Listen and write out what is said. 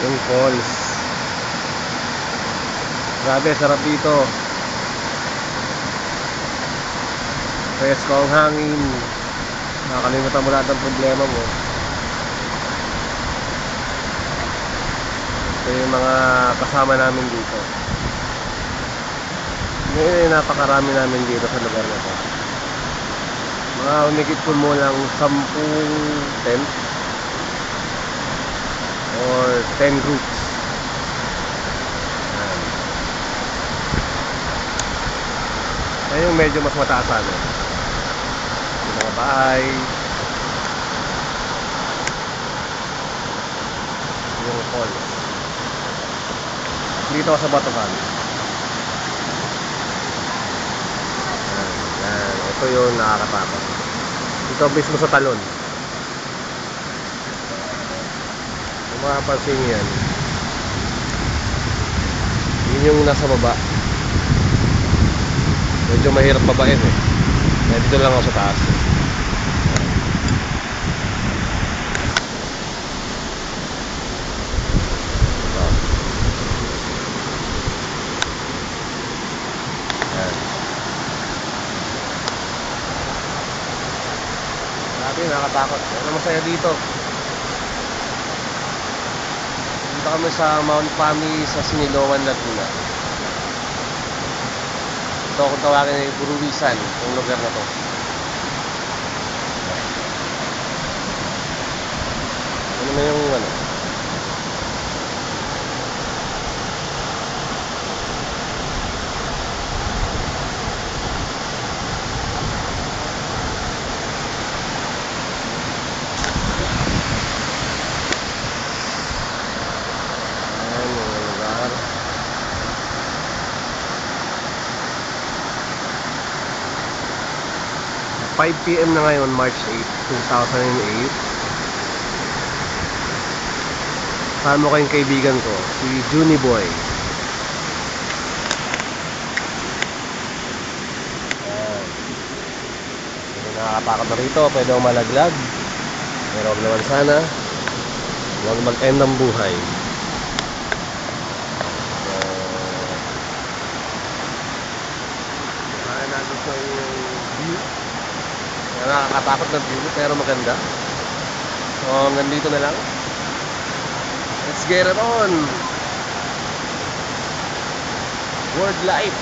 yung falls. Grabe, sarap dito. Presko ang hangin. Nakakalimutan mo lahat ng problema mo. Ito yung mga kasama namin dito. Ngayon napakarami namin dito sa lugar na to. Mga umikit po mo lang 10 tent or 10 groups. Ayan yung medyo mas mataas ano. Yung mga bahay, yung falls. Dito sa Batuhan. Ayan, ito yung nakakatakot. Ito mismo sa talon. Kung makapansin nyo yan, yun yung nasa baba. Medyo mahirap babain eh. Kaya dito lang ako sa taas. Grabe, nakatakot. Ano masaya dito? Dito kami sa Mount Pami sa Siniloan, Laguna. Ito kung tawagin ay Buruwisan, yung lugar na to. Ano naman yung ano? Ayan yung lugar. 5 PM na ngayon, March 8, 2008. Kasama ko yung kaibigan ko, si Juni Boy. Hindi nakakatakot na rito, pwede ako malaglag. Pero huwag naman sana. Huwag mag-end ng buhay. Kaya nagusto yung view. Nakakatakot na view pero maganda. So hanggang dito na lang. Let's get it on. Word life.